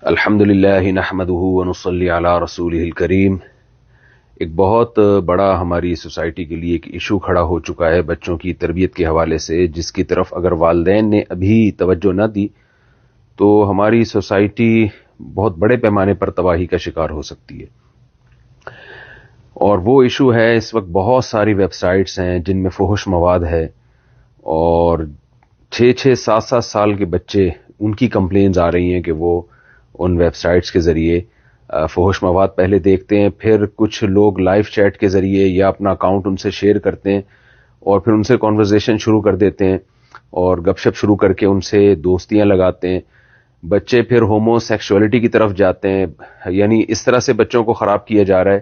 الحمد للہ نحمده ونصلی علی رسولہ الکریم۔ ایک بہت بڑا ہماری سوسائٹی کے لیے ایک ایشو کھڑا ہو چکا ہے بچوں کی تربیت کے حوالے سے، جس کی طرف اگر والدین نے ابھی توجہ نہ دی تو ہماری سوسائٹی بہت بڑے پیمانے پر تباہی کا شکار ہو سکتی ہے۔ اور وہ ایشو ہے، اس وقت بہت ساری ویب سائٹس ہیں جن میں فحش مواد ہے، اور 6-7 سال کے بچے، ان کی کمپلینز آ رہی ہیں کہ وہ ان ویب سائٹس کے ذریعے فحش مواد پہلے دیکھتے ہیں، پھر کچھ لوگ لائیو چیٹ کے ذریعے یا اپنا اکاؤنٹ ان سے شیئر کرتے ہیں اور پھر ان سے کانورزیشن شروع کر دیتے ہیں اور گپ شپ شروع کر کے ان سے دوستیاں لگاتے ہیں۔ بچے پھر ہومو سیکشولیٹی کی طرف جاتے ہیں، یعنی اس طرح سے بچوں کو خراب کیا جا رہا ہے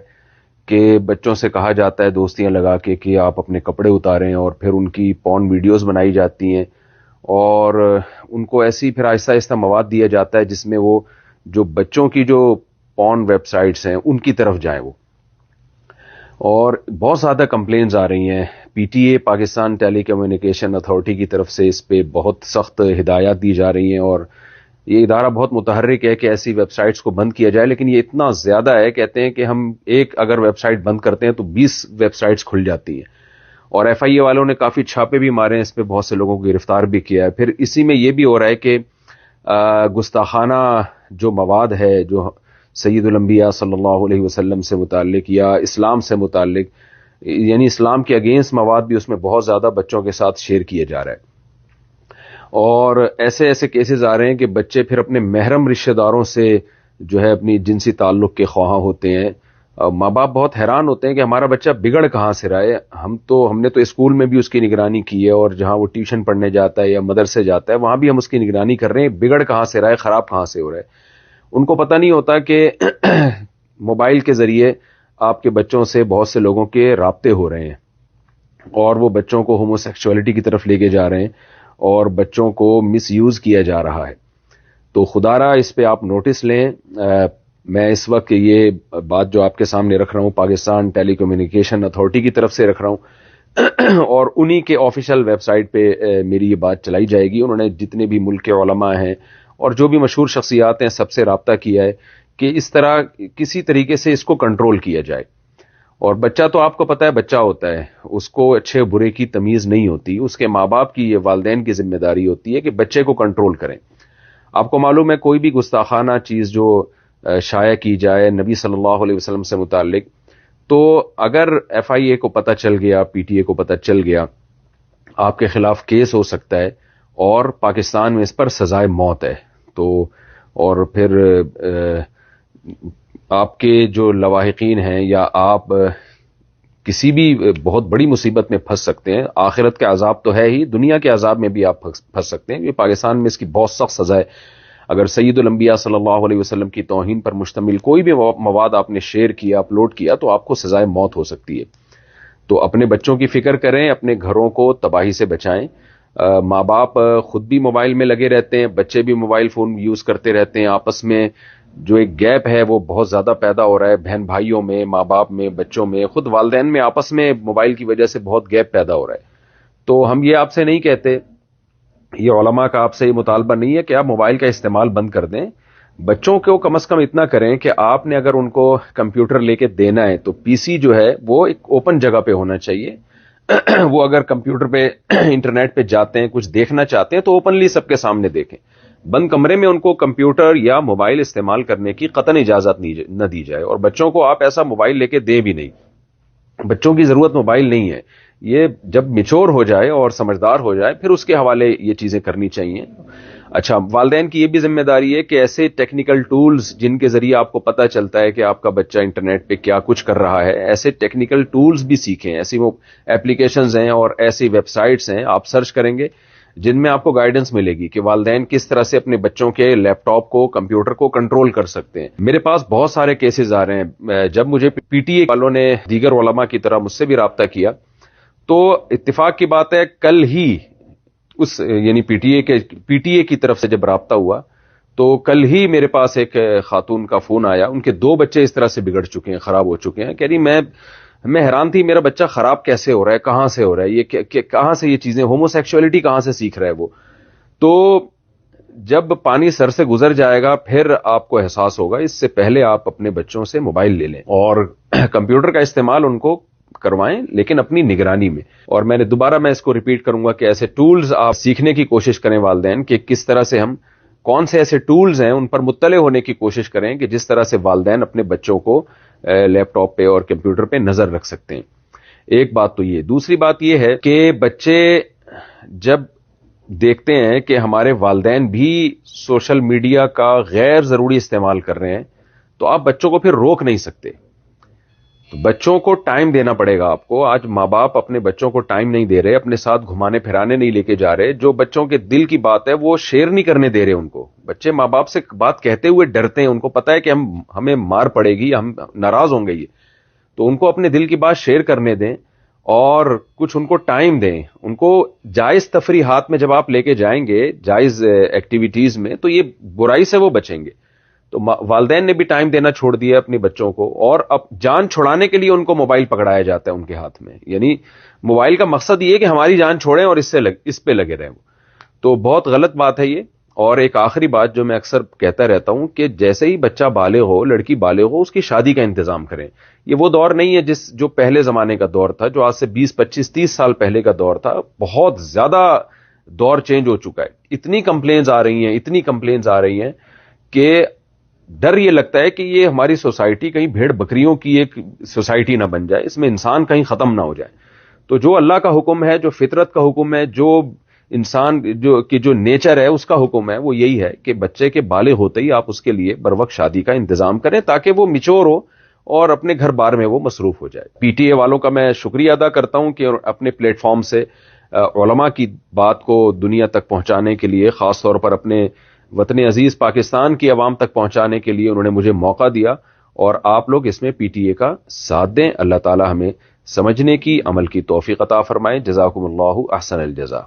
کہ بچوں سے کہا جاتا ہے دوستیاں لگا کے کہ آپ اپنے کپڑے اتاریں، اور پھر ان کی پورن ویڈیوز بنائی جاتی ہیں اور ان کو ایسی پھر آہستہ آہستہ مواد دیا جاتا ہے جس میں وہ جو بچوں کی جو پورن ویب سائٹس ہیں ان کی طرف جائیں وہ۔ اور بہت زیادہ کمپلینز آ رہی ہیں، P T A Pakistan Telecommunication Authority کی طرف سے اس پہ بہت سخت ہدایات دی جا رہی ہیں، اور یہ ادارہ بہت متحرک ہے کہ ایسی ویب سائٹس کو بند کیا جائے، لیکن یہ اتنا زیادہ ہے، کہتے ہیں کہ ہم ایک اگر ویب سائٹ بند کرتے ہیں تو 20 ویب سائٹس کھل جاتی ہیں، اور ایف آئی اے والوں نے کافی چھاپے بھی مارے ہیں اس پہ، بہت سے لوگوں کو گرفتار بھی کیا ہے۔ پھر اسی میں یہ بھی ہو رہا ہے کہ گستاخانہ جو مواد ہے جو سید الانبیاء صلی اللہ علیہ وسلم سے متعلق یا اسلام سے متعلق، یعنی اسلام کے اگینسٹ مواد بھی اس میں بہت زیادہ بچوں کے ساتھ شیئر کیا جا رہا ہے، اور ایسے ایسے کیسز آ رہے ہیں کہ بچے پھر اپنے محرم رشتہ داروں سے جو ہے اپنی جنسی تعلق کے خواہاں ہوتے ہیں۔ ماں باپ بہت حیران ہوتے ہیں کہ ہمارا بچہ بگڑ کہاں سے رہا ہے، ہم نے تو اسکول میں بھی اس کی نگرانی کی ہے، اور جہاں وہ ٹیوشن پڑھنے جاتا ہے یا مدرسے جاتا ہے وہاں بھی ہم اس کی نگرانی کر رہے ہیں، بگڑ کہاں سے رہا ہے، خراب کہاں سے ہو رہا ہے۔ ان کو پتہ نہیں ہوتا کہ موبائل کے ذریعے آپ کے بچوں سے بہت سے لوگوں کے رابطے ہو رہے ہیں، اور وہ بچوں کو ہومو سیکشولیٹی کی طرف لے کے جا رہے ہیں اور بچوں کو مس یوز کیا جا رہا ہے۔ تو خدا را اس پہ آپ نوٹس لیں۔ میں اس وقت یہ بات جو آپ کے سامنے رکھ رہا ہوں پاکستان ٹیلی کمیونیکیشن اتھارٹی کی طرف سے رکھ رہا ہوں، اور انہی کے آفیشیل ویب سائٹ پہ میری یہ بات چلائی جائے گی۔ انہوں نے جتنے بھی ملک کے علماء ہیں اور جو بھی مشہور شخصیات ہیں سب سے رابطہ کیا ہے کہ اس طرح کسی طریقے سے اس کو کنٹرول کیا جائے۔ اور بچہ تو آپ کو پتہ ہے بچہ ہوتا ہے، اس کو اچھے برے کی تمیز نہیں ہوتی، اس کے ماں باپ کی، یہ والدین کی ذمہ داری ہوتی ہے کہ بچے کو کنٹرول کریں۔ آپ کو معلوم ہے کوئی بھی گستاخانہ چیز جو شائع کی جائے نبی صلی اللہ علیہ وسلم سے متعلق، تو اگر ایف آئی اے کو پتہ چل گیا، پی ٹی اے کو پتہ چل گیا، آپ کے خلاف کیس ہو سکتا ہے، اور پاکستان میں اس پر سزائے موت ہے۔ تو اور پھر آپ کے جو لواحقین ہیں یا آپ کسی بھی بہت بڑی مصیبت میں پھنس سکتے ہیں۔ آخرت کے عذاب تو ہے ہی، دنیا کے عذاب میں بھی آپ پھنس سکتے ہیں۔ یہ پاکستان میں اس کی بہت سخت سزا ہے۔ اگر سید الانبیاء صلی اللہ علیہ وسلم کی توہین پر مشتمل کوئی بھی مواد آپ نے شیئر کیا، اپلوڈ کیا، تو آپ کو سزائے موت ہو سکتی ہے۔ تو اپنے بچوں کی فکر کریں، اپنے گھروں کو تباہی سے بچائیں۔ ماں باپ خود بھی موبائل میں لگے رہتے ہیں، بچے بھی موبائل فون یوز کرتے رہتے ہیں، آپس میں جو ایک گیپ ہے وہ بہت زیادہ پیدا ہو رہا ہے، بہن بھائیوں میں، ماں باپ میں، بچوں میں، خود والدین میں، آپس میں موبائل کی وجہ سے بہت گیپ پیدا ہو رہا ہے۔ تو ہم یہ آپ سے نہیں کہتے، یہ علماء کا آپ سے یہ مطالبہ نہیں ہے کہ آپ موبائل کا استعمال بند کر دیں، بچوں کو کم از کم اتنا کریں کہ آپ نے اگر ان کو کمپیوٹر لے کے دینا ہے تو پی سی جو ہے وہ ایک اوپن جگہ پہ ہونا چاہیے۔ وہ اگر کمپیوٹر پہ انٹرنیٹ پہ جاتے ہیں، کچھ دیکھنا چاہتے ہیں تو اوپنلی سب کے سامنے دیکھیں۔ بند کمرے میں ان کو کمپیوٹر یا موبائل استعمال کرنے کی قطعاً اجازت نہ دی جائے، اور بچوں کو آپ ایسا موبائل لے کے دے بھی نہیں۔ بچوں کی ضرورت موبائل نہیں ہے، یہ جب میچور ہو جائے اور سمجھدار ہو جائے پھر اس کے حوالے یہ چیزیں کرنی چاہیے۔ اچھا، والدین کی یہ بھی ذمہ داری ہے کہ ایسے ٹیکنیکل ٹولز جن کے ذریعے آپ کو پتہ چلتا ہے کہ آپ کا بچہ انٹرنیٹ پہ کیا کچھ کر رہا ہے، ایسے ٹیکنیکل ٹولز بھی سیکھیں۔ ایسی وہ ایپلیکیشنز ہیں اور ایسی ویب سائٹس ہیں، آپ سرچ کریں گے جن میں آپ کو گائیڈنس ملے گی کہ والدین کس طرح سے اپنے بچوں کے لیپ ٹاپ کو، کمپیوٹر کو کنٹرول کر سکتے ہیں۔ میرے پاس بہت سارے کیسز آ رہے ہیں، جب مجھے پی ٹی اے والوں نے دیگر علماء کی طرح مجھ سے بھی رابطہ کیا تو اتفاق کی بات ہے کل ہی یعنی پی ٹی اے کی طرف سے جب رابطہ ہوا تو کل ہی میرے پاس ایک خاتون کا فون آیا، ان کے 2 بچے اس طرح سے بگڑ چکے ہیں، خراب ہو چکے ہیں۔ کہہ رہی میں حیران تھی، میرا بچہ خراب کیسے ہو رہا ہے، کہاں سے ہو رہا ہے، یہ کہاں سے یہ چیزیں، ہومو سیکشولیٹی کہاں سے سیکھ رہا ہے وہ۔ تو جب پانی سر سے گزر جائے گا پھر آپ کو احساس ہوگا. اس سے پہلے آپ اپنے بچوں سے موبائل لے لیں اور کمپیوٹر کا استعمال ان کو کروائیں, لیکن اپنی نگرانی میں. اور میں اس کو ریپیٹ کروں گا کہ ایسے ٹولز آپ سیکھنے کی کوشش کریں والدین, کہ کس طرح سے ہم کون سے ایسے ٹولز ہیں ان پر مطلع ہونے کی کوشش کریں کہ جس طرح سے والدین اپنے بچوں کو لیپ ٹاپ پہ اور کمپیوٹر پہ نظر رکھ سکتے ہیں. ایک بات تو یہ. دوسری بات یہ ہے کہ بچے جب دیکھتے ہیں کہ ہمارے والدین بھی سوشل میڈیا کا غیر ضروری استعمال کر رہے ہیں تو آپ بچوں کو پھر روک نہیں سکتے. تو بچوں کو ٹائم دینا پڑے گا آپ کو. آج ماں باپ اپنے بچوں کو ٹائم نہیں دے رہے, اپنے ساتھ گھمانے پھرانے نہیں لے کے جا رہے. جو بچوں کے دل کی بات ہے وہ شیئر نہیں کرنے دے رہے ان کو. بچے ماں باپ سے بات کہتے ہوئے ڈرتے ہیں, ان کو پتا ہے کہ ہمیں مار پڑے گی, ہم ناراض ہوں گے. یہ تو ان کو اپنے دل کی بات شیئر کرنے دیں اور کچھ ان کو ٹائم دیں. ان کو جائز تفریحات میں جب آپ لے کے جائیں گے, جائز ایکٹیویٹیز میں, تو یہ برائی سے وہ بچیں گے. تو والدین نے بھی ٹائم دینا چھوڑ دیا اپنے بچوں کو, اور اب جان چھڑانے کے لیے ان کو موبائل پکڑایا جاتا ہے ان کے ہاتھ میں. یعنی موبائل کا مقصد یہ ہے کہ ہماری جان چھوڑیں اور اس پہ لگے رہیں. تو بہت غلط بات ہے یہ. اور ایک آخری بات جو میں اکثر کہتا رہتا ہوں کہ جیسے ہی بچہ بالغ ہو, لڑکی بالغ ہو, اس کی شادی کا انتظام کریں. یہ وہ دور نہیں ہے جو پہلے زمانے کا دور تھا, جو آج سے 20, 25, 30 سال پہلے کا دور تھا. بہت زیادہ دور چینج ہو چکا ہے. اتنی کمپلینز آ رہی ہیں کہ ڈر یہ لگتا ہے کہ یہ ہماری سوسائٹی کہیں بھیڑ بکریوں کی ایک سوسائٹی نہ بن جائے, اس میں انسان کہیں ختم نہ ہو جائے. تو جو اللہ کا حکم ہے, جو فطرت کا حکم ہے, جو انسان جو نیچر ہے اس کا حکم ہے, وہ یہی ہے کہ بچے کے بالغ ہوتے ہی آپ اس کے لیے بروقت شادی کا انتظام کریں تاکہ وہ میچور ہو اور اپنے گھر بار میں وہ مصروف ہو جائے. پی ٹی اے والوں کا میں شکریہ ادا کرتا ہوں کہ اپنے پلیٹ فارم سے علماء کی بات کو دنیا تک پہنچانے کے لیے, خاص طور پر اپنے وطن عزیز پاکستان کی عوام تک پہنچانے کے لیے انہوں نے مجھے موقع دیا, اور آپ لوگ اس میں پی ٹی اے کا ساتھ دیں. اللہ تعالی ہمیں سمجھنے کی, عمل کی توفیق عطا فرمائے. جزاکم اللہ احسن الجزا.